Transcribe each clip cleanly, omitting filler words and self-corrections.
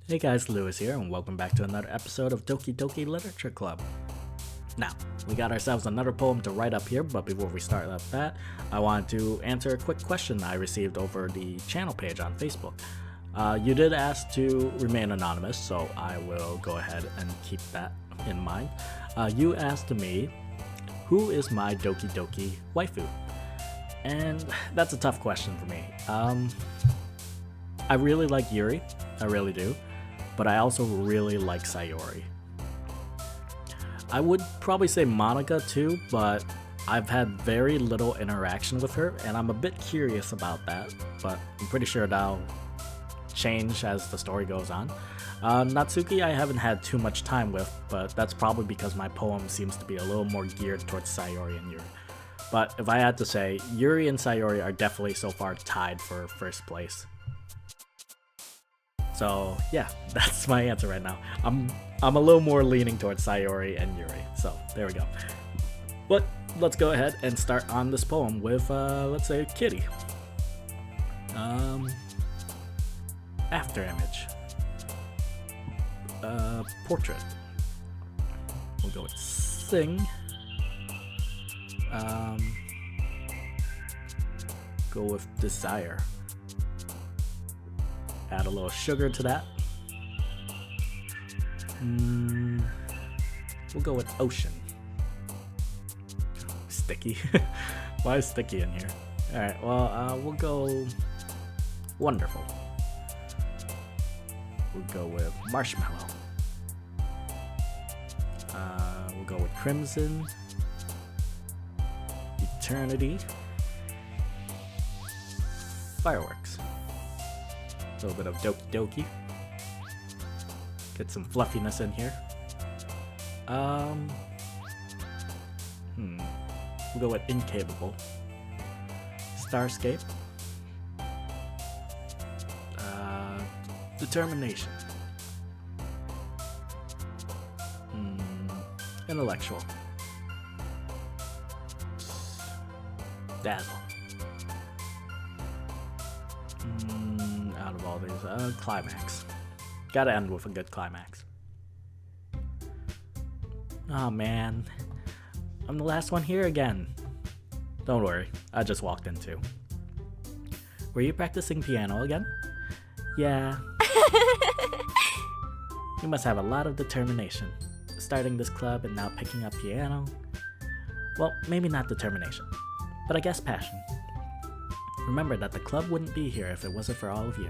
Hey guys, Lewis here, and welcome back to another episode of Doki Doki Literature Club. Now, we got ourselves another poem to write up here, but before we start up that, I wanted to answer a quick question I received over the channel page on Facebook. You did ask to remain anonymous, so I will go ahead and keep that in mind. You asked me, who is my Doki Doki waifu? And that's a tough question for me. I really like Yuri, I really do, but I also really like Sayori. I would probably say Monica too, but I've had very little interaction with her, and I'm a bit curious about that, but I'm pretty sure that'll change as the story goes on. Natsuki I haven't had too much time with, but that's probably because my poem seems to be a little more geared towards Sayori and Yuri. But if I had to say, Yuri and Sayori are definitely so far tied for first place. So yeah, that's my answer right now. I'm a little more leaning towards Sayori and Yuri, so there we go. But let's go ahead and start on this poem with, let's say, Kitty. After image. Portrait. We'll go with sing. Go with desire. Add a little sugar to that. We'll go with ocean. Sticky. Why is sticky in here? Alright, well, we'll go wonderful. We'll go with marshmallow. We'll go with crimson. Eternity. Fireworks. A little bit of Doki Doki. Get some fluffiness in here. We'll go with incapable. Starscape. Determination. Intellectual. Dazzle. Out of all these, climax. Gotta end with a good climax. Oh man, I'm the last one here again. Don't worry, I just walked in too. Were you practicing piano again? Yeah. You must have a lot of determination. Starting this club and now picking up piano. Well, maybe not determination, but I guess passion. Remember that the club wouldn't be here if it wasn't for all of you.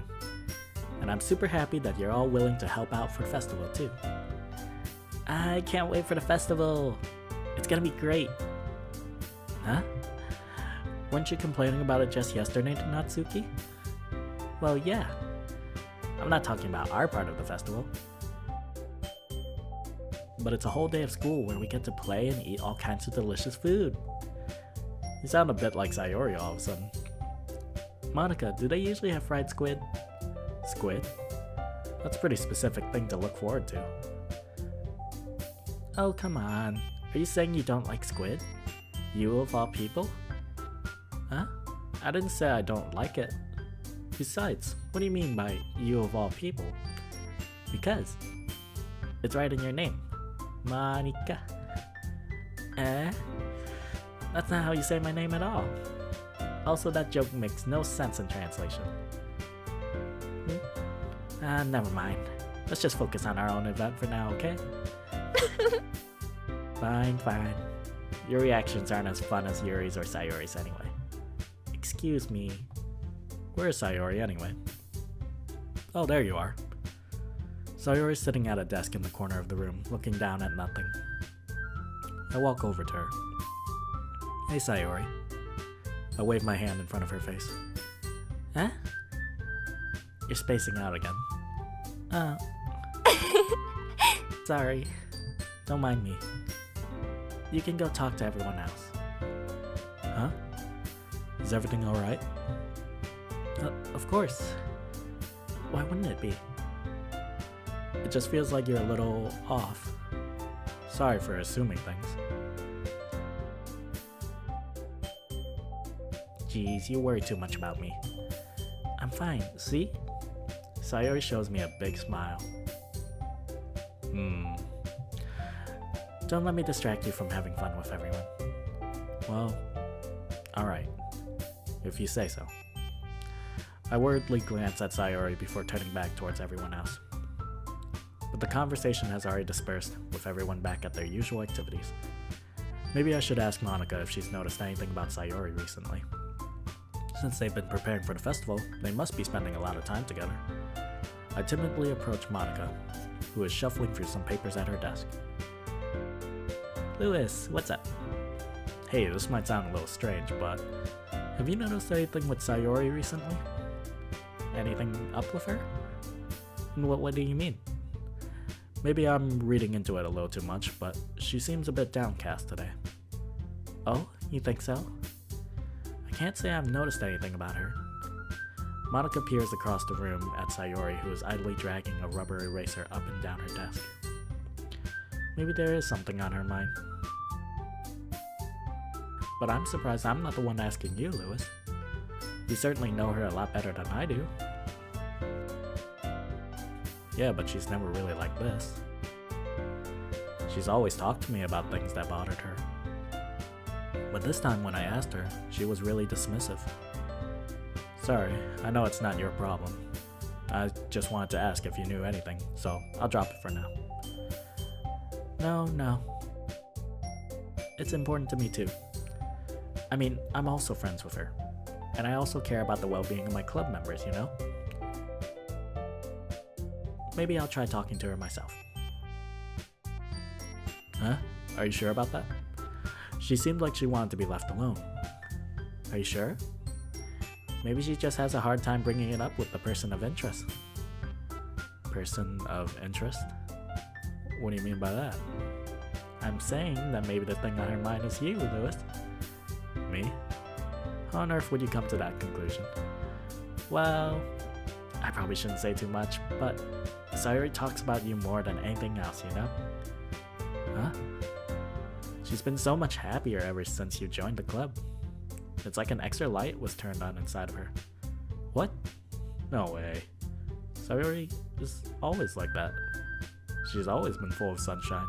And I'm super happy that you're all willing to help out for the festival too. I can't wait for the festival. It's gonna be great. Huh? Weren't you complaining about it just yesterday, Natsuki? Well, yeah. I'm not talking about our part of the festival. But it's a whole day of school where we get to play and eat all kinds of delicious food. You sound a bit like Sayori all of a sudden. Monica, do they usually have fried squid? Squid? That's a pretty specific thing to look forward to. Oh, come on. Are you saying you don't like squid? You of all people? Huh? I didn't say I don't like it. Besides, what do you mean by you of all people? Because it's right in your name. Monica. Eh? That's not how you say my name at all. Also, that joke makes no sense in translation. Never mind. Let's just focus on our own event for now, okay? Fine. Your reactions aren't as fun as Yuri's or Sayori's anyway. Excuse me. Where's Sayori anyway? Oh, there you are. Sayori's sitting at a desk in the corner of the room, looking down at nothing. I walk over to her. Hey, Sayori. I wave my hand in front of her face. Huh? You're spacing out again. Sorry. Don't mind me. You can go talk to everyone else. Huh? Is everything alright? Of course. Why wouldn't it be? It just feels like you're a little off. Sorry for assuming things. Jeez, you worry too much about me. I'm fine, see? Sayori shows me a big smile. Don't let me distract you from having fun with everyone. Well, alright, if you say so. I worriedly glance at Sayori before turning back towards everyone else. But the conversation has already dispersed, with everyone back at their usual activities. Maybe I should ask Monica if she's noticed anything about Sayori recently. Since they've been preparing for the festival, they must be spending a lot of time together. I timidly approach Monica, who is shuffling through some papers at her desk. Lewis, what's up? Hey, this might sound a little strange, but have you noticed anything with Sayori recently? Anything up with her? What do you mean? Maybe I'm reading into it a little too much, but she seems a bit downcast today. Oh, you think so? I can't say I've noticed anything about her. Monica peers across the room at Sayori, who is idly dragging a rubber eraser up and down her desk. Maybe there is something on her mind. But I'm surprised I'm not the one asking you, Lewis. You certainly know her a lot better than I do. Yeah, but she's never really like this. She's always talked to me about things that bothered her. But this time when I asked her, she was really dismissive. Sorry, I know it's not your problem. I just wanted to ask if you knew anything, so I'll drop it for now. No. It's important to me too. I mean, I'm also friends with her. And I also care about the well-being of my club members, you know? Maybe I'll try talking to her myself. Huh? Are you sure about that? She seemed like she wanted to be left alone. Are you sure? Maybe she just has a hard time bringing it up with the person of interest. Person of interest? What do you mean by that? I'm saying that maybe the thing on her mind is you, Lewis. Me? How on earth would you come to that conclusion? Well, I probably shouldn't say too much, but Sayori talks about you more than anything else, you know? Huh? She's been so much happier ever since you joined the club. It's like an extra light was turned on inside of her. What? No way. Sayori is always like that. She's always been full of sunshine.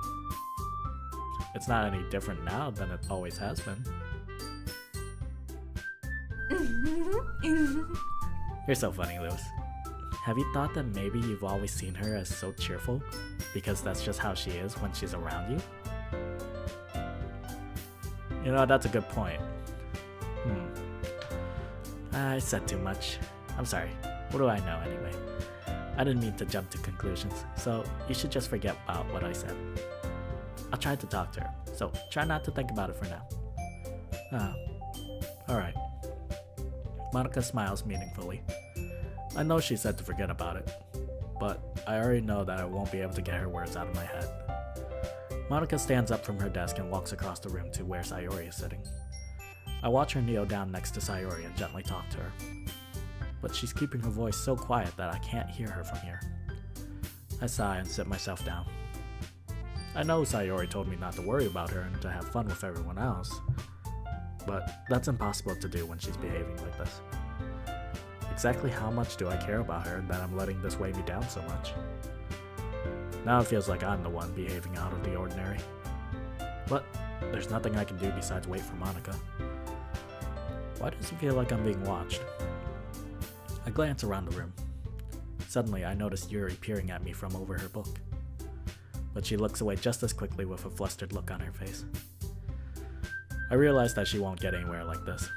It's not any different now than it always has been. You're so funny, Lewis. Have you thought that maybe you've always seen her as so cheerful? Because that's just how she is when she's around you? You know, that's a good point. I said too much. I'm sorry. What do I know anyway? I didn't mean to jump to conclusions, so you should just forget about what I said. I'll try to talk to her, so try not to think about it for now. Alright. Monica smiles meaningfully. I know she said to forget about it, but I already know that I won't be able to get her words out of my head. Monica stands up from her desk and walks across the room to where Sayori is sitting. I watch her kneel down next to Sayori and gently talk to her. But she's keeping her voice so quiet that I can't hear her from here. I sigh and sit myself down. I know Sayori told me not to worry about her and to have fun with everyone else, but that's impossible to do when she's behaving like this. Exactly how much do I care about her that I'm letting this weigh me down so much? Now it feels like I'm the one behaving out of the ordinary. But there's nothing I can do besides wait for Monica. Why does it feel like I'm being watched? I glance around the room. Suddenly I notice Yuri peering at me from over her book. But she looks away just as quickly with a flustered look on her face. I realize that she won't get anywhere like this.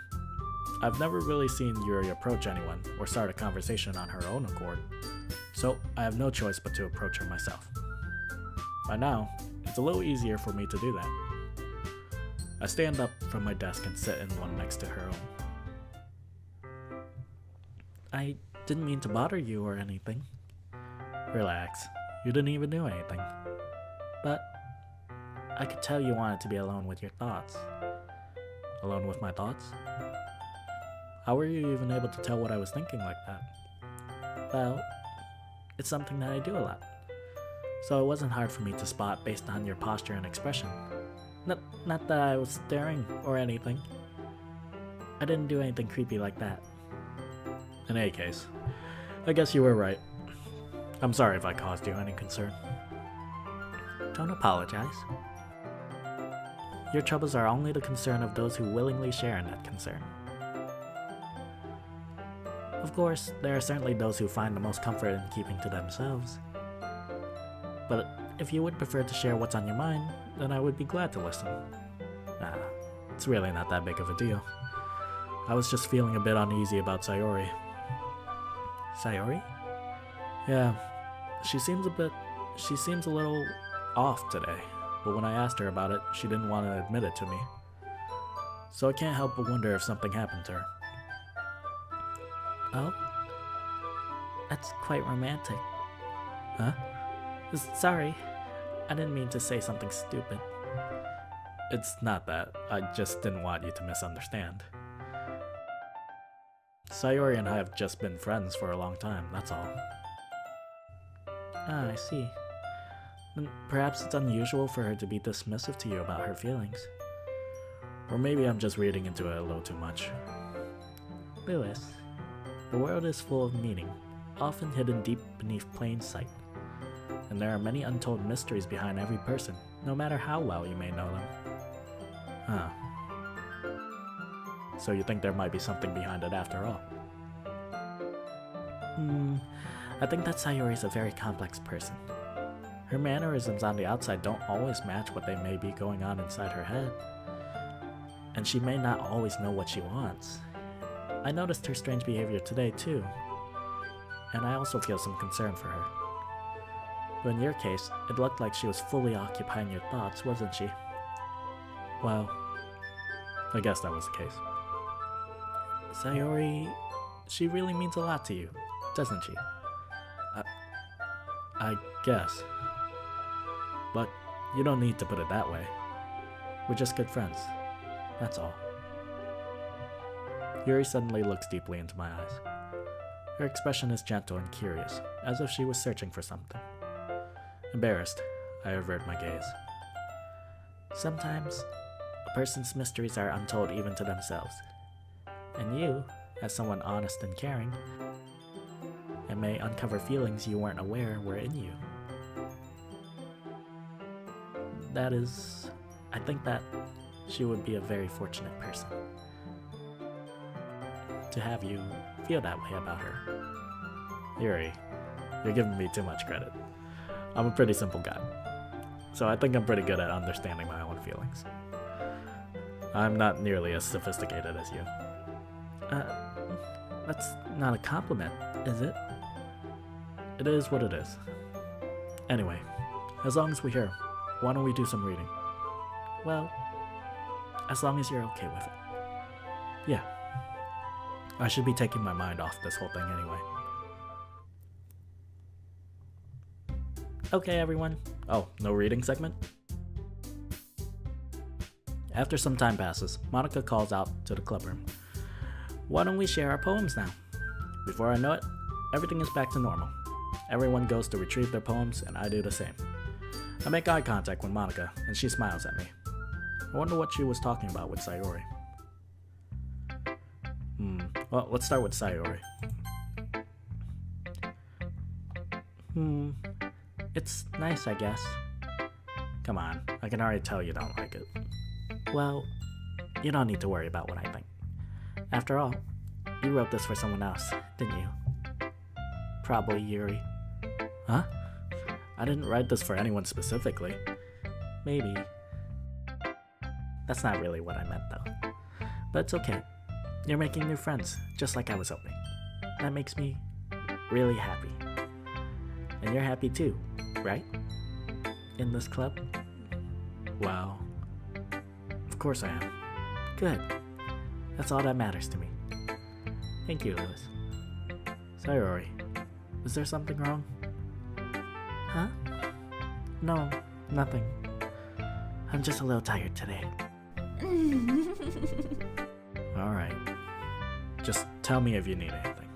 I've never really seen Yuri approach anyone or start a conversation on her own accord, so I have no choice but to approach her myself. By now, it's a little easier for me to do that. I stand up from my desk and sit in one next to her own. I didn't mean to bother you or anything. Relax, you didn't even do anything. But I could tell you wanted to be alone with your thoughts. Alone with my thoughts? How were you even able to tell what I was thinking like that? Well, it's something that I do a lot. So it wasn't hard for me to spot based on your posture and expression. Not that I was staring or anything. I didn't do anything creepy like that. In any case, I guess you were right. I'm sorry if I caused you any concern. Don't apologize. Your troubles are only the concern of those who willingly share in that concern. Of course, there are certainly those who find the most comfort in keeping to themselves. But if you would prefer to share what's on your mind, then I would be glad to listen. It's really not that big of a deal. I was just feeling a bit uneasy about Sayori. Sayori? Yeah, she seems a little off today, but when I asked her about it, she didn't want to admit it to me. So I can't help but wonder if something happened to her. Oh? That's quite romantic. Huh? Sorry, I didn't mean to say something stupid. It's not that, I just didn't want you to misunderstand. Sayori and I have just been friends for a long time, that's all. Ah, I see. Then perhaps it's unusual for her to be dismissive to you about her feelings. Or maybe I'm just reading into it a little too much. Lewis, the world is full of meaning, often hidden deep beneath plain sight. And there are many untold mysteries behind every person, no matter how well you may know them. Huh. So you think there might be something behind it after all? I think that Sayori's a very complex person. Her mannerisms on the outside don't always match what they may be going on inside her head. And she may not always know what she wants. I noticed her strange behavior today too, and I also feel some concern for her. But in your case, it looked like she was fully occupying your thoughts, wasn't she? Well, I guess that was the case. Sayori, she really means a lot to you, doesn't she? I guess. But you don't need to put it that way. We're just good friends. That's all. Yuri suddenly looks deeply into my eyes. Her expression is gentle and curious, as if she was searching for something. Embarrassed, I avert my gaze. Sometimes, a person's mysteries are untold even to themselves. And you, as someone honest and caring, and may uncover feelings you weren't aware were in you. That is, I think that she would be a very fortunate person. To have you feel that way about her. Yuri, you're giving me too much credit. I'm a pretty simple guy, so I think I'm pretty good at understanding my own feelings. I'm not nearly as sophisticated as you. That's not a compliment, is it? It is what it is. Anyway, as long as we're here, why don't we do some reading? Well, as long as you're okay with it. Yeah. I should be taking my mind off this whole thing anyway. Okay, everyone. Oh, no reading segment? After some time passes, Monica calls out to the club room. Why don't we share our poems now? Before I know it, everything is back to normal. Everyone goes to retrieve their poems, and I do the same. I make eye contact with Monica, and she smiles at me. I wonder what she was talking about with Sayori. Well, let's start with Sayori. It's nice, I guess. Come on, I can already tell you don't like it. Well, you don't need to worry about what I think. After all, you wrote this for someone else, didn't you? Probably Yuri. Huh? I didn't write this for anyone specifically. Maybe. That's not really what I meant, though. But it's okay. You're making new friends, just like I was hoping. That makes me really happy. And you're happy too, right? In this club? Well, of course I am. Good. That's all that matters to me. Thank you, Lewis. Sayori, is there something wrong? Huh? No, nothing. I'm just a little tired today. Alright. Just tell me if you need anything.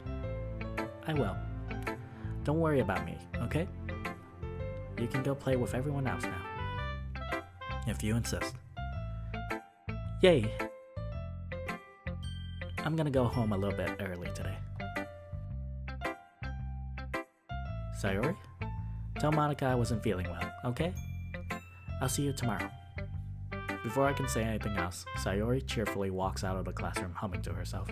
I will. Don't worry about me, okay? You can go play with everyone else now. If you insist. Yay! I'm gonna go home a little bit early today. Sayori? Tell Monica I wasn't feeling well, okay? I'll see you tomorrow. Before I can say anything else, Sayori cheerfully walks out of the classroom humming to herself.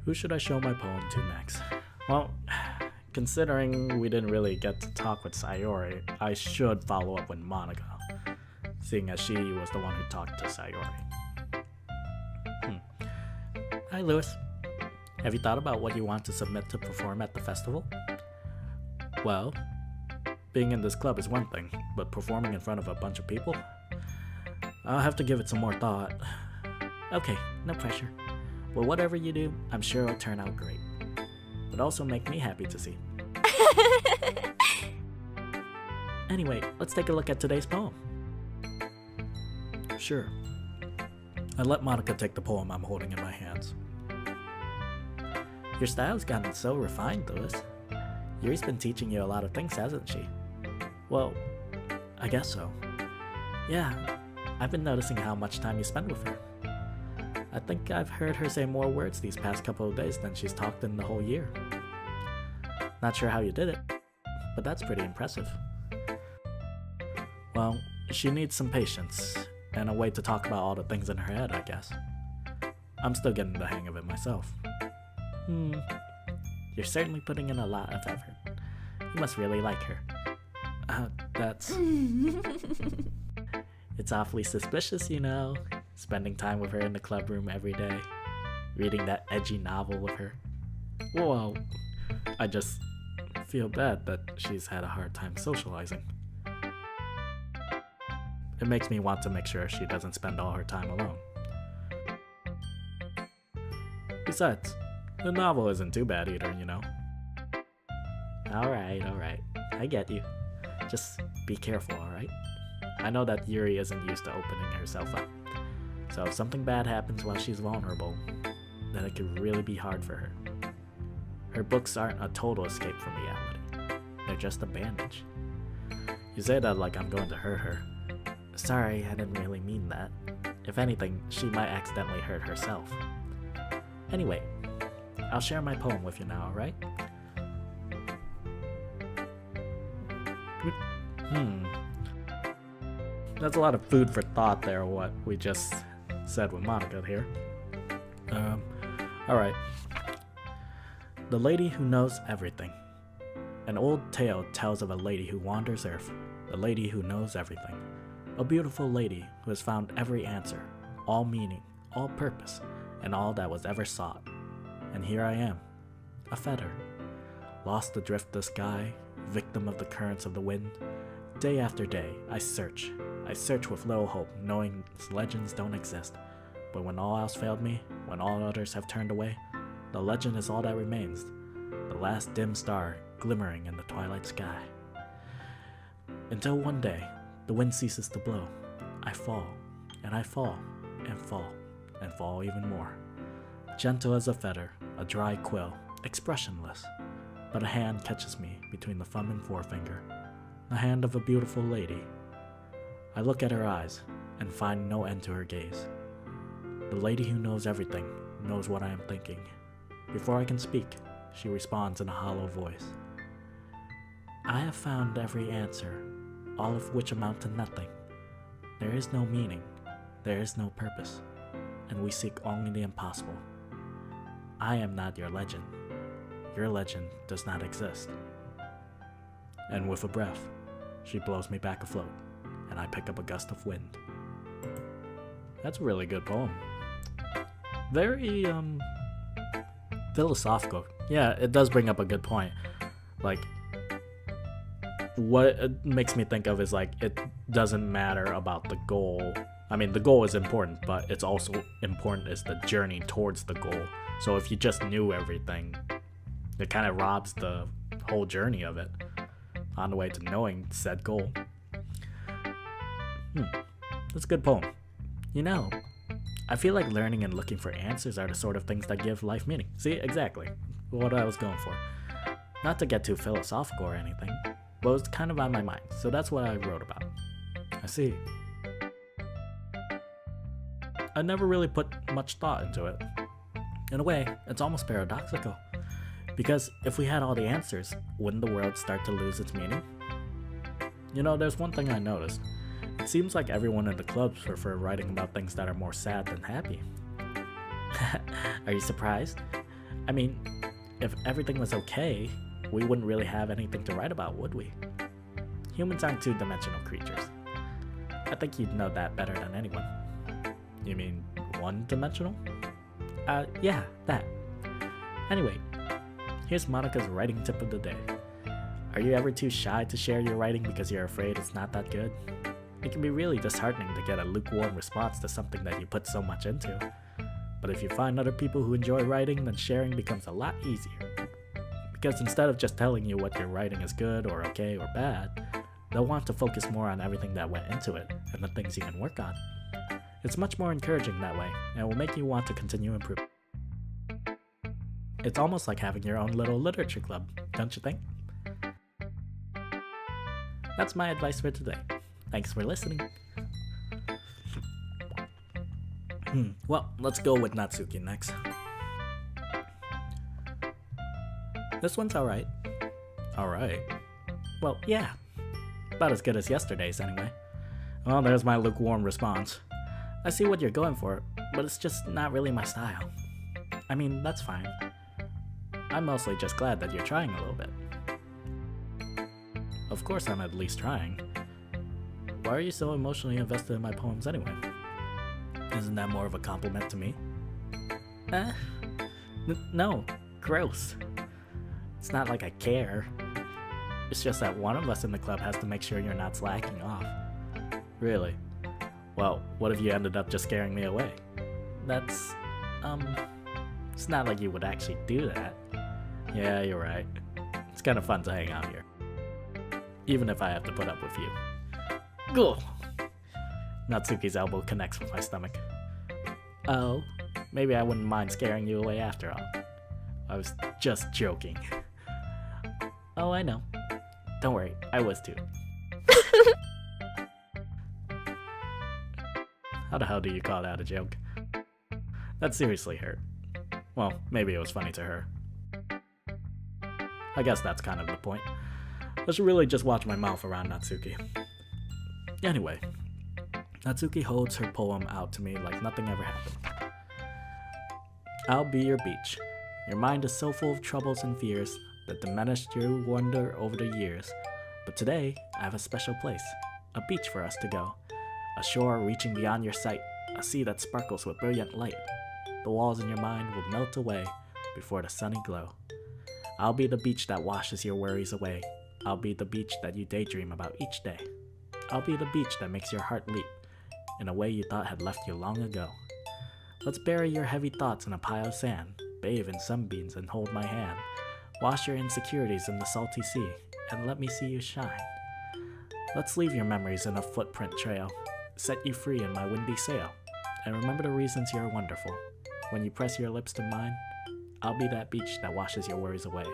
Who should I show my poem to next? Well, considering we didn't really get to talk with Sayori, I should follow up with Monica, seeing as she was the one who talked to Sayori. Hi, Lewis. Have you thought about what you want to submit to perform at the festival? Well, being in this club is one thing, but performing in front of a bunch of people? I'll have to give it some more thought. Okay, no pressure. Well, whatever you do, I'm sure it'll turn out great. Would also make me happy to see. Anyway, let's take a look at today's poem. Sure. I let Monica take the poem I'm holding in my hands. Your style's gotten so refined, Lewis. Yuri's been teaching you a lot of things, hasn't she? Well, I guess so. Yeah, I've been noticing how much time you spend with her. I think I've heard her say more words these past couple of days than she's talked in the whole year. Not sure how you did it, but that's pretty impressive. Well, she needs some patience, and a way to talk about all the things in her head, I guess. I'm still getting the hang of it myself. You're certainly putting in a lot of effort. You must really like her. That's... It's awfully suspicious, you know, spending time with her in the club room every day, reading that edgy novel with her. Well, I just feel bad that she's had a hard time socializing. It makes me want to make sure she doesn't spend all her time alone. Besides, the novel isn't too bad either, you know. Alright, I get you. Just be careful, alright? I know that Yuri isn't used to opening herself up, so if something bad happens while she's vulnerable, then it could really be hard for her. Her books aren't a total escape from reality. They're just a bandage. You say that like I'm going to hurt her. Sorry, I didn't really mean that. If anything, she might accidentally hurt herself. Anyway, I'll share my poem with you now, alright? That's a lot of food for thought there, what we just said with Monica here. Alright. The Lady Who Knows Everything. An old tale tells of a lady who wanders Earth, the lady who knows everything. A beautiful lady who has found every answer, all meaning, all purpose, and all that was ever sought. And here I am, a feather, lost adrift the sky, victim of the currents of the wind. Day after day, I search with little hope, knowing legends don't exist. But when all else failed me, when all others have turned away, the legend is all that remains, the last dim star glimmering in the twilight sky. Until one day, the wind ceases to blow. I fall, and I fall, and fall, and fall even more. Gentle as a feather, a dry quill, expressionless. But a hand catches me between the thumb and forefinger, the hand of a beautiful lady. I look at her eyes, and find no end to her gaze. The lady who knows everything knows what I am thinking. Before I can speak, she responds in a hollow voice. I have found every answer, all of which amount to nothing. There is no meaning, there is no purpose, and we seek only the impossible. I am not your legend. Your legend does not exist. And with a breath, she blows me back afloat, and I pick up a gust of wind. That's a really good poem. Very, philosophical. Yeah, it does bring up a good point. Like, what it makes me think of is, like, it doesn't matter about the goal. I mean, the goal is important, but it's also important is the journey towards the goal. So if you just knew everything, it kind of robs the whole journey of it on the way to knowing said goal. That's a good poem. You know, I feel like learning and looking for answers are the sort of things that give life meaning. See, exactly what I was going for. Not to get too philosophical or anything, but it was kind of on my mind, so that's what I wrote about. I see. I never really put much thought into it. In a way, it's almost paradoxical. Because if we had all the answers, wouldn't the world start to lose its meaning? You know, there's one thing I noticed. It seems like everyone in the clubs prefer writing about things that are more sad than happy. Are you surprised? I mean, if everything was okay, we wouldn't really have anything to write about, would we? Humans aren't two-dimensional creatures. I think you'd know that better than anyone. You mean one-dimensional? Yeah, that. Anyway, here's Monica's writing tip of the day. Are you ever too shy to share your writing because you're afraid it's not that good? It can be really disheartening to get a lukewarm response to something that you put so much into. But if you find other people who enjoy writing, then sharing becomes a lot easier. Because instead of just telling you what your writing is good or okay or bad, they'll want to focus more on everything that went into it and the things you can work on. It's much more encouraging that way, and will make you want to continue improving. It's almost like having your own little literature club, don't you think? That's my advice for today. Thanks for listening. Well, let's go with Natsuki next. This one's alright. Alright? Well, yeah. About as good as yesterday's, anyway. Well, there's my lukewarm response. I see what you're going for, but it's just not really my style. I mean, that's fine. I'm mostly just glad that you're trying a little bit. Of course I'm at least trying. Why are you so emotionally invested in my poems anyway? Isn't that more of a compliment to me? No, gross. It's not like I care. It's just that one of us in the club has to make sure you're not slacking off. Really? Well, what if you ended up just scaring me away? That's, it's not like you would actually do that. Yeah, you're right. It's kind of fun to hang out here. Even if I have to put up with you. Ghoul! Natsuki's elbow connects with my stomach. Oh, maybe I wouldn't mind scaring you away after all. I was just joking. Oh, I know. Don't worry, I was too. How the hell do you call that a joke? That seriously hurt. Well, maybe it was funny to her. I guess that's kind of the point. I should really just watch my mouth around Natsuki. Anyway, Natsuki holds her poem out to me like nothing ever happened. I'll be your beach. Your mind is so full of troubles and fears that diminished your wonder over the years. But today, I have a special place, a beach for us to go. A shore reaching beyond your sight, a sea that sparkles with brilliant light. The walls in your mind will melt away before the sunny glow. I'll be the beach that washes your worries away. I'll be the beach that you daydream about each day. I'll be the beach that makes your heart leap in a way you thought had left you long ago. Let's bury your heavy thoughts in a pile of sand, bathe in sunbeams and hold my hand. Wash your insecurities in the salty sea, and let me see you shine. Let's leave your memories in a footprint trail, set you free in my windy sail, and remember the reasons you're wonderful. When you press your lips to mine, I'll be that beach that washes your worries away.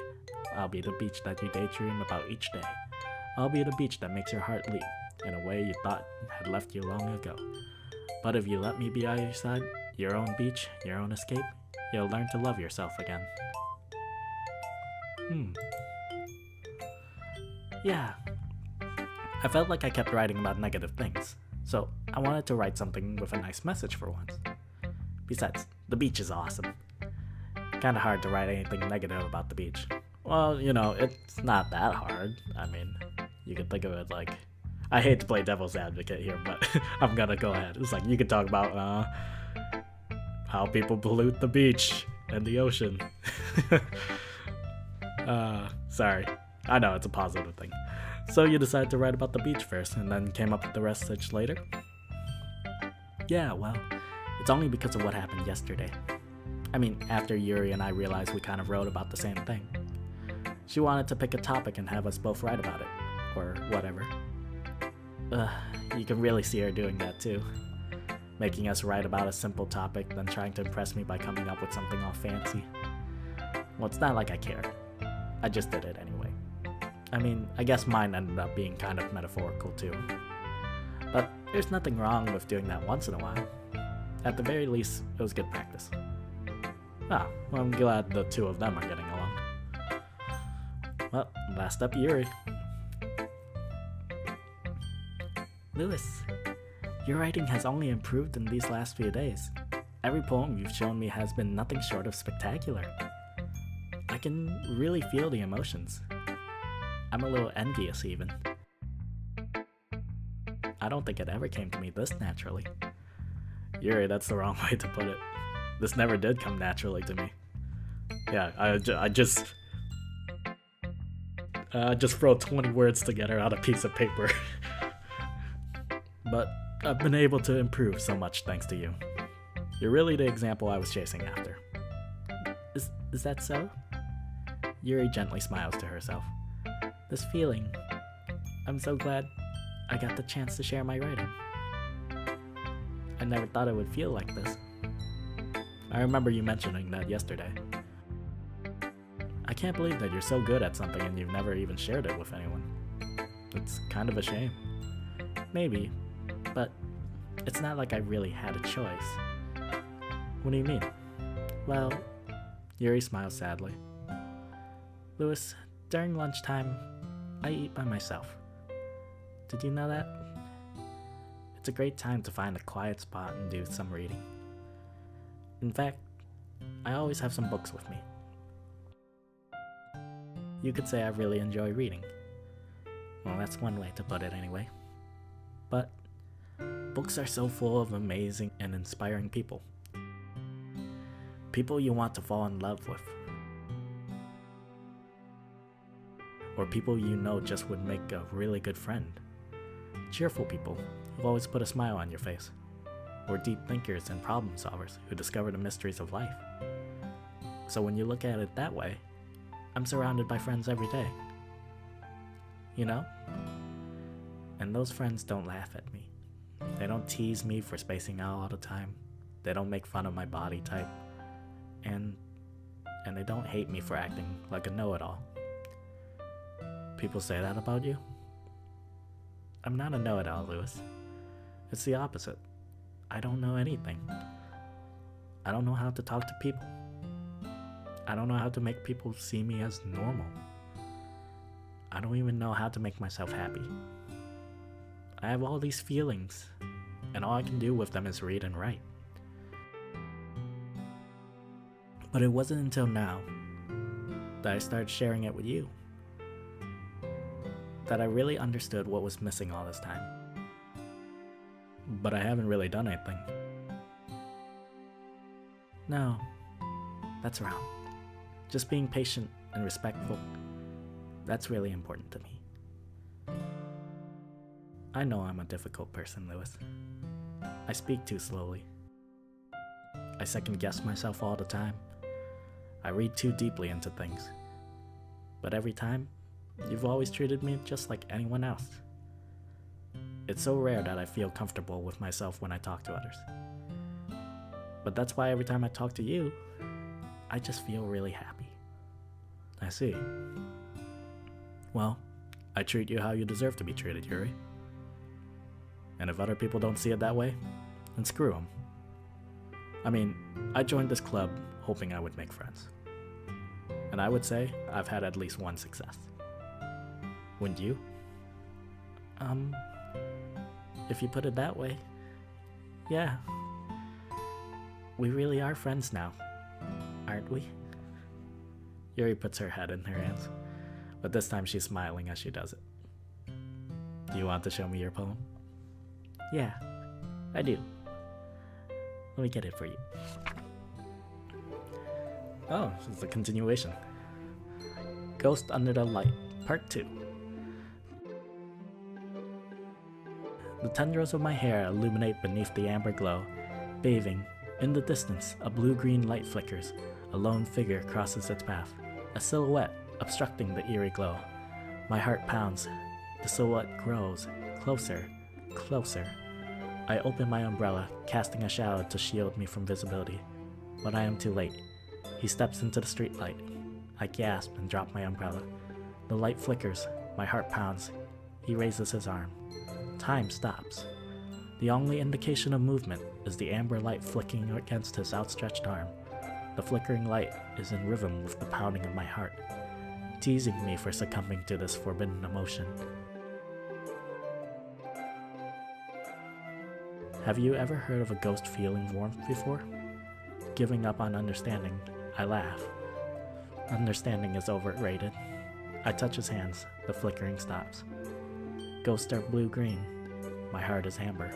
I'll be the beach that you daydream about each day. I'll be the beach that makes your heart leap in a way you thought had left you long ago. But if you let me be by your side, your own beach, your own escape, you'll learn to love yourself again. Yeah. I felt like I kept writing about negative things, so I wanted to write something with a nice message for once. Besides, the beach is awesome. Kinda hard to write anything negative about the beach. Well, you know, it's not that hard. I mean, you could think of it like... I hate to play devil's advocate here, but I'm gonna go ahead. It's like, you could talk about, how people pollute the beach and the ocean. Sorry. I know, it's a positive thing. So you decided to write about the beach first, and then came up with the rest such later? Yeah, well, it's only because of what happened yesterday. I mean, after Yuri and I realized we kind of wrote about the same thing. She wanted to pick a topic and have us both write about it, or whatever. You can really see her doing that too. Making us write about a simple topic, then trying to impress me by coming up with something all fancy. Well, it's not like I cared. I just did it anyway. I mean, I guess mine ended up being kind of metaphorical too. But there's nothing wrong with doing that once in a while. At the very least, it was good practice. Ah, well, I'm glad the two of them are getting along. Well, last up, Yuri. Lewis, your writing has only improved in these last few days. Every poem you've shown me has been nothing short of spectacular. I can really feel the emotions. I'm a little envious even. I don't think it ever came to me this naturally. Yuri, that's the wrong way to put it. This never did come naturally to me. Yeah, I just throw 20 words together on a piece of paper. But I've been able to improve so much thanks to you. You're really the example I was chasing after. Is that so? Yuri gently smiles to herself. This feeling, I'm so glad I got the chance to share my writing. I never thought it would feel like this. I remember you mentioning that yesterday. I can't believe that you're so good at something and you've never even shared it with anyone. It's kind of a shame. Maybe, but it's not like I really had a choice. What do you mean? Well, Yuri smiles sadly. Lewis, during lunchtime, I eat by myself. Did you know that? It's a great time to find a quiet spot and do some reading. In fact, I always have some books with me. You could say I really enjoy reading. Well, that's one way to put it anyway. But books are so full of amazing and inspiring people. People you want to fall in love with. Or people you know just would make a really good friend. Cheerful people who always put a smile on your face. Or deep thinkers and problem solvers who discover the mysteries of life. So when you look at it that way, I'm surrounded by friends every day. You know? And those friends don't laugh at me. They don't tease me for spacing out all the time. They don't make fun of my body type. And they don't hate me for acting like a know-it-all. People say that about you? I'm not a know-it-all, Lewis. It's the opposite. I don't know anything. I don't know how to talk to people. I don't know how to make people see me as normal. I don't even know how to make myself happy. I have all these feelings, and all I can do with them is read and write. But it wasn't until now that I started sharing it with you that I really understood what was missing all this time. But I haven't really done anything. No, that's wrong. Just being patient and respectful, that's really important to me. I know I'm a difficult person, Lewis. I speak too slowly. I second guess myself all the time. I read too deeply into things. But every time, you've always treated me just like anyone else. It's so rare that I feel comfortable with myself when I talk to others. But that's why every time I talk to you, I just feel really happy. I see. Well, I treat you how you deserve to be treated, Yuri. And if other people don't see it that way, then screw them. I mean, I joined this club hoping I would make friends. And I would say I've had at least one success. Wouldn't you? If you put it that way, yeah. We really are friends now, aren't we? Yuri puts her head in her hands, but this time she's smiling as she does it. Do you want to show me your poem? Yeah, I do. Let me get it for you. Oh, this is a continuation. Ghost Under the Light, Part 2. The tendrils of my hair illuminate beneath the amber glow. Bathing, in the distance, a blue-green light flickers. A lone figure crosses its path, a silhouette obstructing the eerie glow. My heart pounds. The silhouette grows, closer, closer. I open my umbrella, casting a shadow to shield me from visibility. But I am too late. He steps into the streetlight. I gasp and drop my umbrella. The light flickers, my heart pounds. He raises his arm. Time stops. The only indication of movement is the amber light flicking against his outstretched arm. The flickering light is in rhythm with the pounding of my heart. teasing me for succumbing to this forbidden emotion. Have you ever heard of a ghost feeling warmth before? Giving up on understanding, I laugh. Understanding is overrated. I touch his hands, the flickering stops. Ghosts are blue-green. My heart is amber.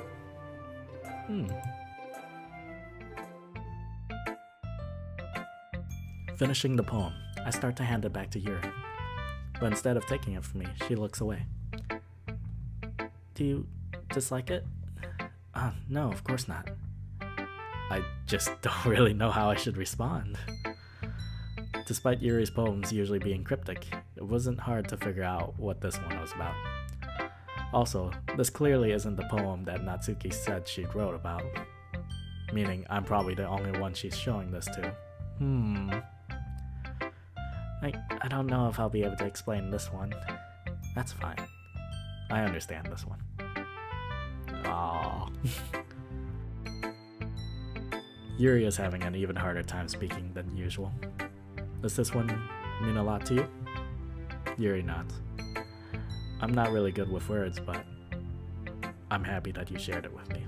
Finishing the poem, I start to hand it back to Yuri. But instead of taking it from me, she looks away. Do you dislike it? No, of course not. I just don't really know how I should respond. Despite Yuri's poems usually being cryptic, it wasn't hard to figure out what this one was about. Also, this clearly isn't the poem that Natsuki said she wrote about. Meaning, I'm probably the only one she's showing this to. I don't know if I'll be able to explain this one. That's fine. I understand this one. Aww. Yuri is having an even harder time speaking than usual. Does this one mean a lot to you? Yuri nods. I'm not really good with words, but I'm happy that you shared it with me.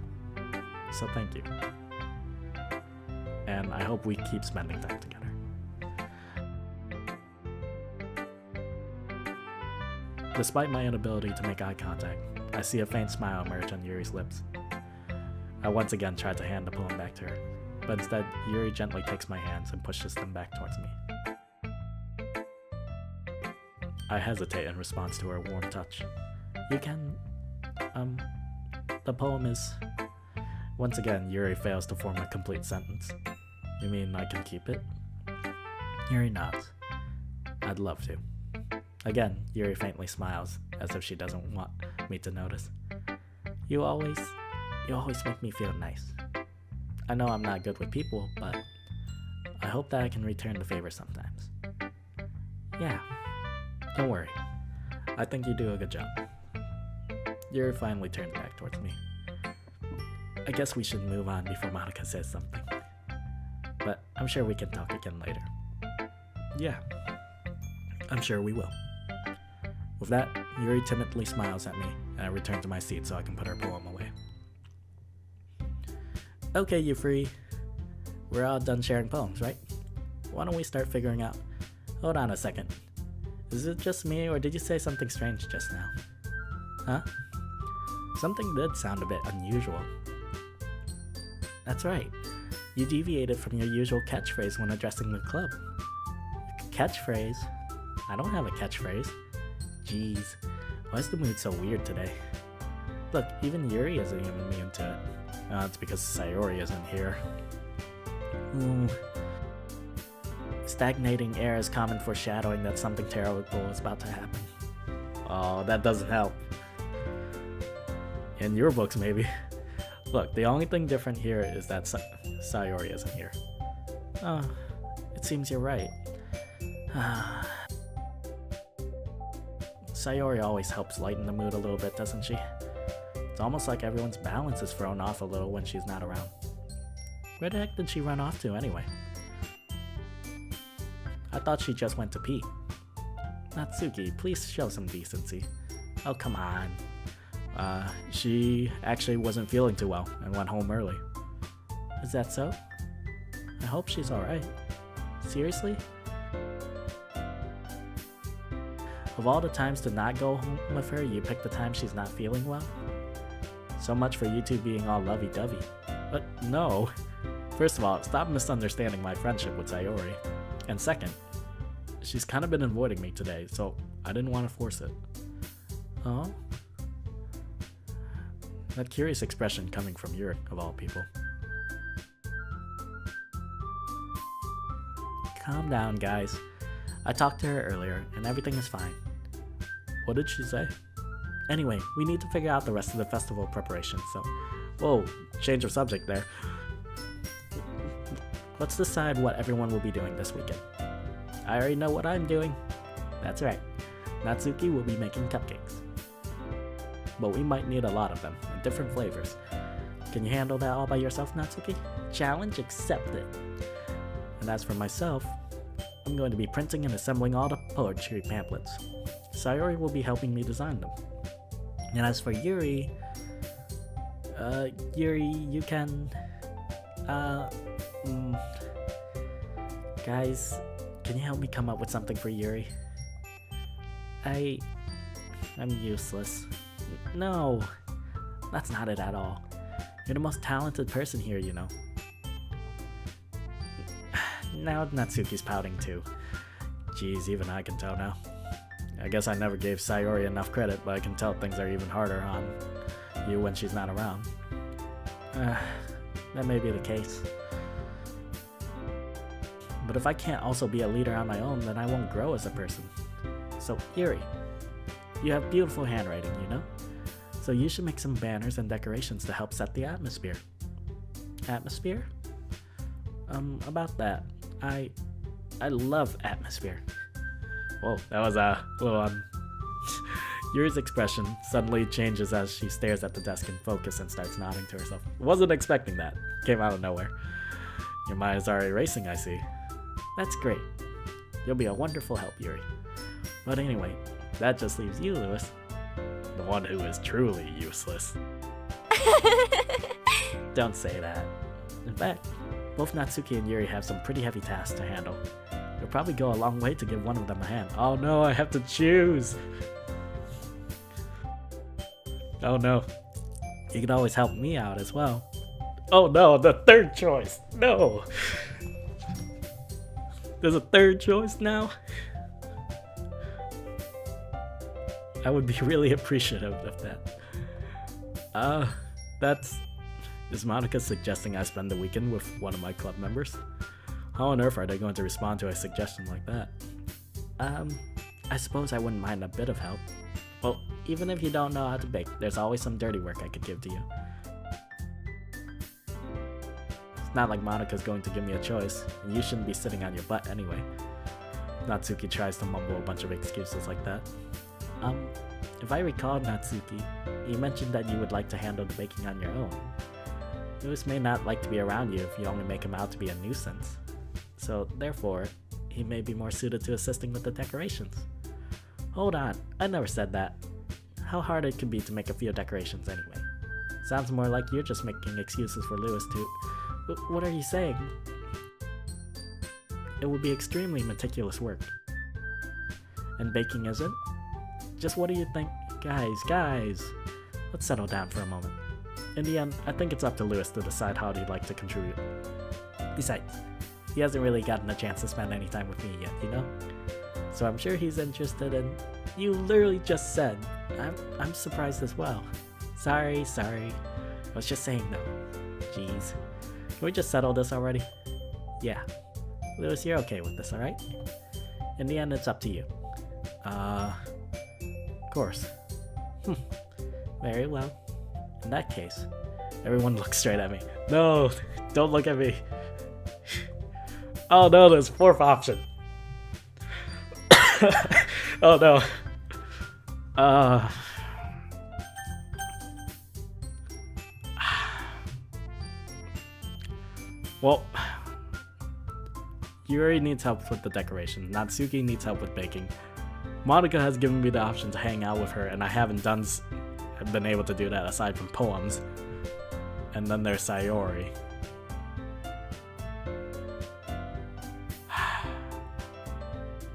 So thank you. And I hope we keep spending time together. Despite my inability to make eye contact, I see a faint smile emerge on Yuri's lips. I once again tried to hand the poem back to her, but instead Yuri gently takes my hands and pushes them back towards me. I hesitate in response to her warm touch. You can... the poem is... Once again, Yuri fails to form a complete sentence. You mean I can keep it? Yuri nods. I'd love to. Again, Yuri faintly smiles, as if she doesn't want me to notice. You always make me feel nice. I know I'm not good with people, but I hope that I can return the favor sometimes. Yeah, don't worry. I think you do a good job. Yuri finally turns back towards me. I guess we should move on before Monica says something. But I'm sure we can talk again later. Yeah, I'm sure we will. With that, Yuri timidly smiles at me, and I return to my seat so I can put her poem away. Okay, you free. We're all done sharing poems, right? Why don't we start figuring out... Hold on a second. Is it just me, or did you say something strange just now? Huh? Something did sound a bit unusual. That's right. You deviated from your usual catchphrase when addressing the club. Catchphrase? I don't have a catchphrase. Jeez, why is the mood so weird today? Look, even Yuri isn't even immune to it. It's because Sayori isn't here. Stagnating air is common foreshadowing that something terrible is about to happen. Oh, that doesn't help. In your books, maybe. Look, the only thing different here is that Sayori isn't here. Oh, it seems you're right. Sayori always helps lighten the mood a little bit, doesn't she? It's almost like everyone's balance is thrown off a little when she's not around. Where the heck did she run off to anyway? I thought she just went to pee. Natsuki, please show some decency. Oh, come on. She actually wasn't feeling too well and went home early. Is that so? I hope she's alright. Seriously? Of all the times to not go home with her, you picked the time she's not feeling well? So much for you two being all lovey-dovey. But no. First of all, stop misunderstanding my friendship with Sayori. And second, she's kind of been avoiding me today, so I didn't want to force it. Oh? That curious expression coming from Yuri, of all people. Calm down, guys. I talked to her earlier, and everything is fine. What did she say? Anyway, we need to figure out the rest of the festival preparations, so... Whoa, change of subject there. Let's decide what everyone will be doing this weekend. I already know what I'm doing. That's right. Natsuki will be making cupcakes. But we might need a lot of them, in different flavors. Can you handle that all by yourself, Natsuki? Challenge accepted. And as for myself, I'm going to be printing and assembling all the poetry pamphlets. Sayori will be helping me design them. And as for Yuri, you can, guys, can you help me come up with something for Yuri? I'm useless. No, that's not it at all. You're the most talented person here, you know. Now Natsuki's pouting too. Jeez, even I can tell now. I guess I never gave Sayori enough credit, but I can tell things are even harder on you when she's not around. That may be the case. But if I can't also be a leader on my own, then I won't grow as a person. So, Yuri, you have beautiful handwriting, you know? So you should make some banners and decorations to help set the atmosphere. Atmosphere? About that. I love atmosphere. Whoa, that was a little Yuri's expression suddenly changes as she stares at the desk in focus and starts nodding to herself. Wasn't expecting that. Came out of nowhere. Your mind is already racing, I see. That's great. You'll be a wonderful help, Yuri. But anyway, that just leaves you, Lewis. The one who is truly useless. Don't say that. In fact, both Natsuki and Yuri have some pretty heavy tasks to handle. It'll probably go a long way to give one of them a hand. Oh no, I have to choose! Oh no. You can always help me out as well. Oh no, the third choice! No! There's a third choice now? I would be really appreciative of that. Is Monica suggesting I spend the weekend with one of my club members? How on earth are they going to respond to a suggestion like that? I suppose I wouldn't mind a bit of help. Well, even if you don't know how to bake, there's always some dirty work I could give to you. It's not like Monica's going to give me a choice, and you shouldn't be sitting on your butt anyway. Natsuki tries to mumble a bunch of excuses like that. If I recall, Natsuki, you mentioned that you would like to handle the baking on your own. Lewis may not like to be around you if you only make him out to be a nuisance. So, therefore, he may be more suited to assisting with the decorations. Hold on, I never said that. How hard it could be to make a few decorations anyway. Sounds more like you're just making excuses for Lewis to... What are you saying? It would be extremely meticulous work. And baking isn't? Just what do you think? Guys, let's settle down for a moment. In the end, I think it's up to Lewis to decide how he'd like to contribute. Besides, he hasn't really gotten a chance to spend any time with me yet, you know? So I'm sure he's interested in... You literally just said. I'm surprised as well. Sorry. I was just saying no. Jeez. Can we just settle this already? Yeah. Lewis, you're okay with this, alright? In the end, it's up to you. Of course. Very well. In that case, everyone looks straight at me. No, don't look at me. Oh no, there's a fourth option. Oh no. Well, Yuri needs help with the decoration. Natsuki needs help with baking. Monica has given me the option to hang out with her, and I haven't been able to do that aside from poems. And then there's Sayori.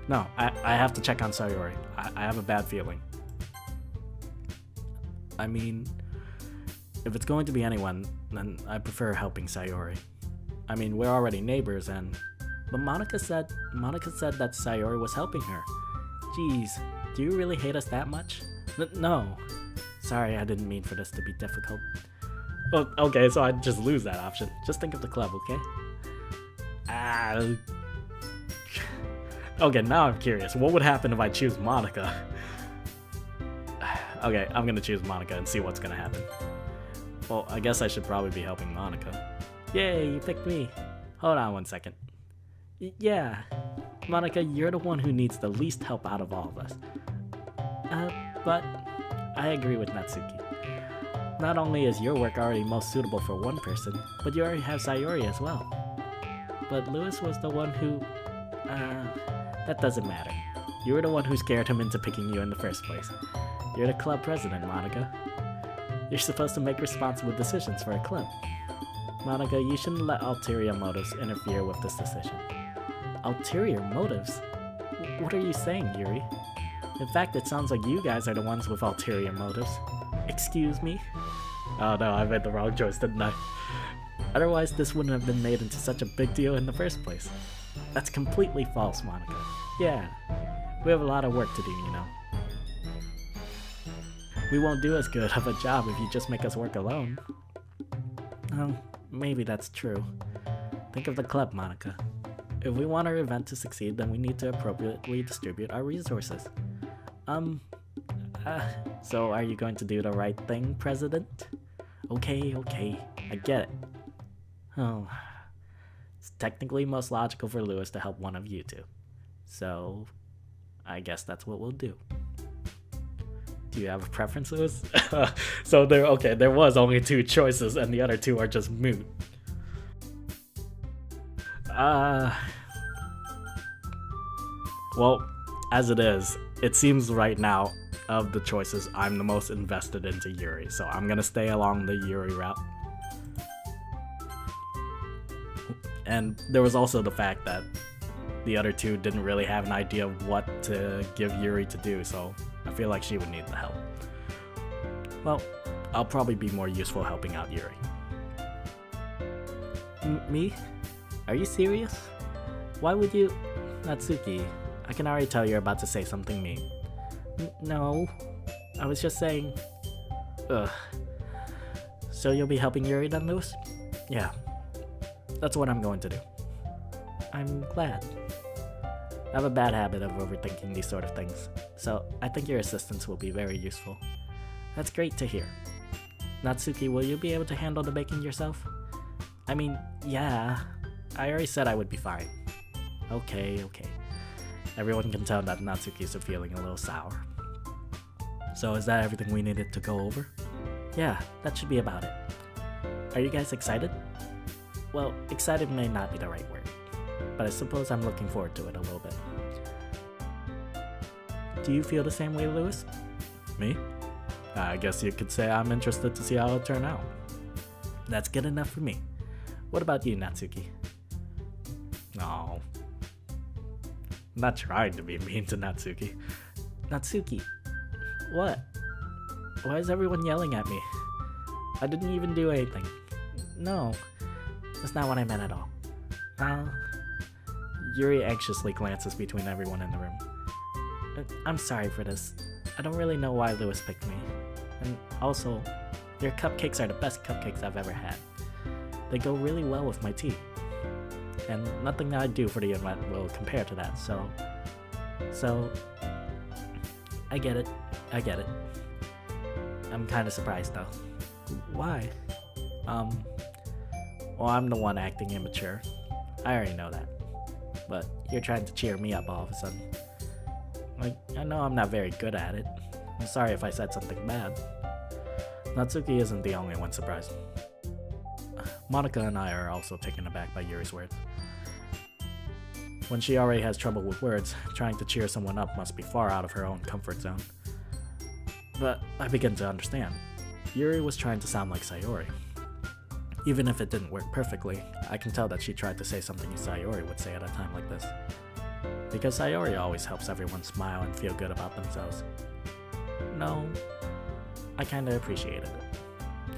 No, I have to check on Sayori. I have a bad feeling. I mean, if it's going to be anyone, then I prefer helping Sayori. I mean, we're already neighbors but Monica said that Sayori was helping her. Jeez, do you really hate us that much? No. Sorry, I didn't mean for this to be difficult. Well, okay, so I'd just lose that option. Just think of the club, okay? Okay, now I'm curious. What would happen if I choose Monica? Okay, I'm gonna choose Monica and see what's gonna happen. Well, I guess I should probably be helping Monica. Yay, you picked me. Hold on one second. Yeah, Monica, you're the one who needs the least help out of all of us. But I agree with Natsuki. Not only is your work already most suitable for one person, but you already have Sayori as well. But Lewis was the one who... That doesn't matter. You were the one who scared him into picking you in the first place. You're the club president, Monica. You're supposed to make responsible decisions for a club. Monica, you shouldn't let ulterior motives interfere with this decision. Ulterior motives? What are you saying, Yuri? In fact, it sounds like you guys are the ones with ulterior motives. Excuse me? Oh no, I made the wrong choice, didn't I? Otherwise, this wouldn't have been made into such a big deal in the first place. That's completely false, Monica. Yeah, we have a lot of work to do, you know. We won't do as good of a job if you just make us work alone. Oh, maybe that's true. Think of the club, Monica. If we want our event to succeed, then we need to appropriately distribute our resources. So are you going to do the right thing, President? Okay, I get it. Oh, it's technically most logical for Lewis to help one of you two. So, I guess that's what we'll do. Do you have a preference, Lewis? So there was only two choices and the other two are just moot. Well, as it is, it seems right now, of the choices, I'm the most invested into Yuri, so I'm gonna stay along the Yuri route. And there was also the fact that the other two didn't really have an idea of what to give Yuri to do, so I feel like she would need the help. Well, I'll probably be more useful helping out Yuri. Me? Are you serious? Why would you... Natsuki, I can already tell you're about to say something mean. No, I was just saying... Ugh. So you'll be helping Yuri then, Lewis? Yeah, that's what I'm going to do. I'm glad. I have a bad habit of overthinking these sort of things, so I think your assistance will be very useful. That's great to hear. Natsuki, will you be able to handle the baking yourself? I mean, yeah, I already said I would be fine. Okay. Everyone can tell that Natsuki's feeling a little sour. So is that everything we needed to go over? Yeah, that should be about it. Are you guys excited? Well, excited may not be the right word, but I suppose I'm looking forward to it a little bit. Do you feel the same way, Lewis? Me? I guess you could say I'm interested to see how it'll turn out. That's good enough for me. What about you, Natsuki? No. I'm not trying to be mean to Natsuki. Natsuki, what? Why is everyone yelling at me? I didn't even do anything. No, that's not what I meant at all. Yuri anxiously glances between everyone in the room. I'm sorry for this. I don't really know why Lewis picked me. And also, your cupcakes are the best cupcakes I've ever had. They go really well with my tea. And nothing that I do for the event will compare to that, so I get it. I'm kinda surprised though. Why? Well, I'm the one acting immature. I already know that. But you're trying to cheer me up all of a sudden. Like, I know I'm not very good at it. I'm sorry if I said something bad. Natsuki isn't the only one surprised. Monica and I are also taken aback by Yuri's words. When she already has trouble with words, trying to cheer someone up must be far out of her own comfort zone. But I begin to understand. Yuri was trying to sound like Sayori. Even if it didn't work perfectly, I can tell that she tried to say something Sayori would say at a time like this. Because Sayori always helps everyone smile and feel good about themselves. No, I kinda appreciated it.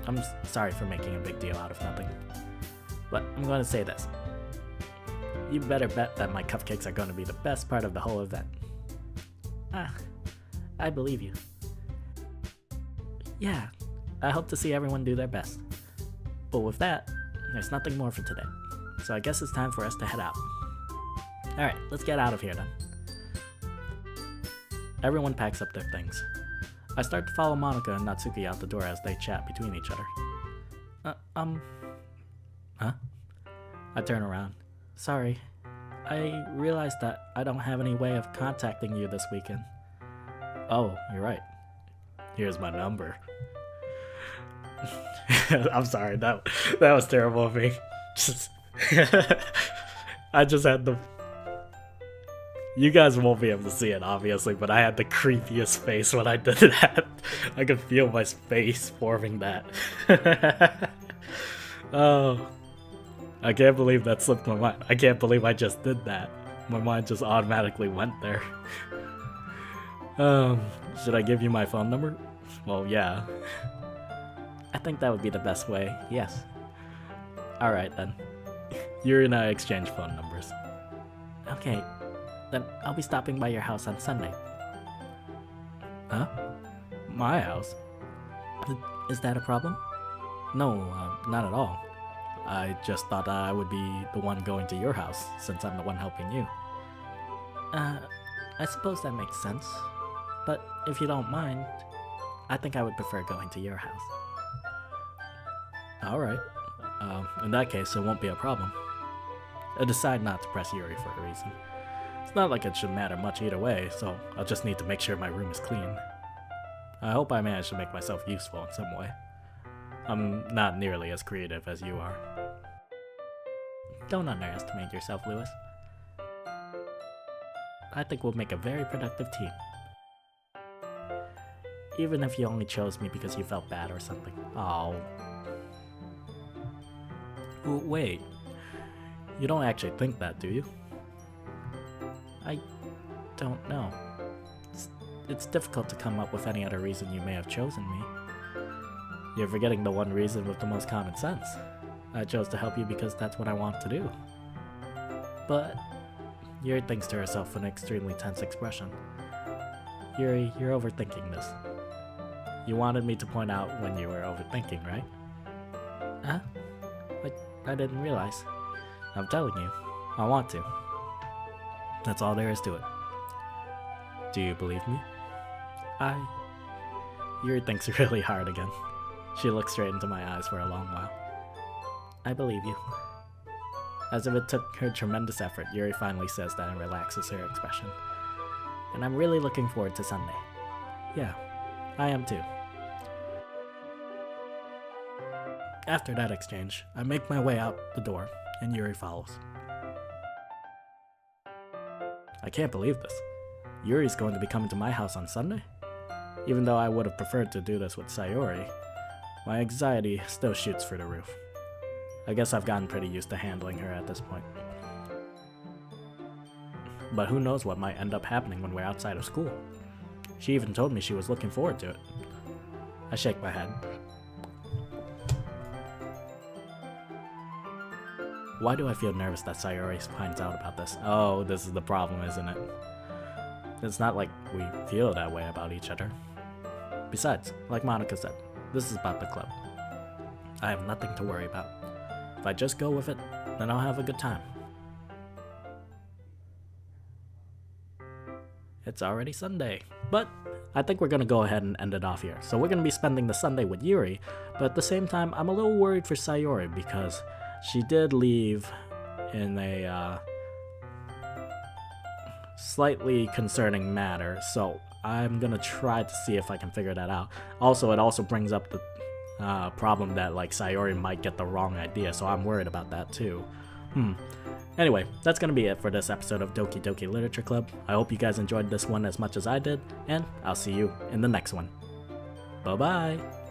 I'm sorry for making a big deal out of nothing. But I'm going to say this. You better bet that my cupcakes are going to be the best part of the whole event. I believe you. Yeah, I hope to see everyone do their best. But with that, there's nothing more for today. So I guess it's time for us to head out. Alright, let's get out of here then. Everyone packs up their things. I start to follow Monica and Natsuki out the door as they chat between each other. Huh? I turn around. Sorry, I realized that I don't have any way of contacting you this weekend. Oh, you're right. Here's my number. I'm sorry, that was terrible of me. I just had the... You guys won't be able to see it, obviously, but I had the creepiest face when I did that. I could feel my face forming that. Oh, I can't believe that slipped my mind. I can't believe I just did that. My mind just automatically went there. Should I give you my phone number? Well, yeah. I think that would be the best way, yes. Alright then. Yuri and I exchange phone numbers. Okay, then I'll be stopping by your house on Sunday. Huh? My house? Is that a problem? No, not at all. I just thought I would be the one going to your house, since I'm the one helping you. I suppose that makes sense. But if you don't mind, I think I would prefer going to your house. Alright. In that case, it won't be a problem. I decide not to press Yuri for a reason. It's not like it should matter much either way, so I'll just need to make sure my room is clean. I hope I manage to make myself useful in some way. I'm not nearly as creative as you are. Don't underestimate yourself, Lewis. I think we'll make a very productive team. Even if you only chose me because you felt bad or something. Oh. Wait. You don't actually think that, do you? I don't know. It's difficult to come up with any other reason you may have chosen me. You're forgetting the one reason with the most common sense. I chose to help you because that's what I want to do. But Yuri thinks to herself with an extremely tense expression. Yuri, you're overthinking this. You wanted me to point out when you were overthinking, right? Huh? I didn't realize. I'm telling you, I want to. That's all there is to it. Do you believe me? Yuri thinks really hard again. She looks straight into my eyes for a long while. I believe you. As if it took her tremendous effort, Yuri finally says that and relaxes her expression. And I'm really looking forward to Sunday. Yeah, I am too. After that exchange, I make my way out the door, and Yuri follows. I can't believe this. Yuri's going to be coming to my house on Sunday? Even though I would have preferred to do this with Sayori, my anxiety still shoots through the roof. I guess I've gotten pretty used to handling her at this point. But who knows what might end up happening when we're outside of school. She even told me she was looking forward to it. I shake my head. Why do I feel nervous that Sayori finds out about this? Oh, this is the problem, isn't it? It's not like we feel that way about each other. Besides, like Monica said, this is about the club. I have nothing to worry about. If I just go with it, then I'll have a good time. It's already Sunday, but I think we're gonna go ahead and end it off here. So we're gonna be spending the Sunday with Yuri, but at the same time, I'm a little worried for Sayori because she did leave in a slightly concerning matter, so I'm gonna try to see if I can figure that out. Also, it also brings up the problem that like Sayori might get the wrong idea, so I'm worried about that too. Anyway, that's gonna be it for this episode of Doki Doki Literature Club. I hope you guys enjoyed this one as much as I did, and I'll see you in the next one. Bye bye!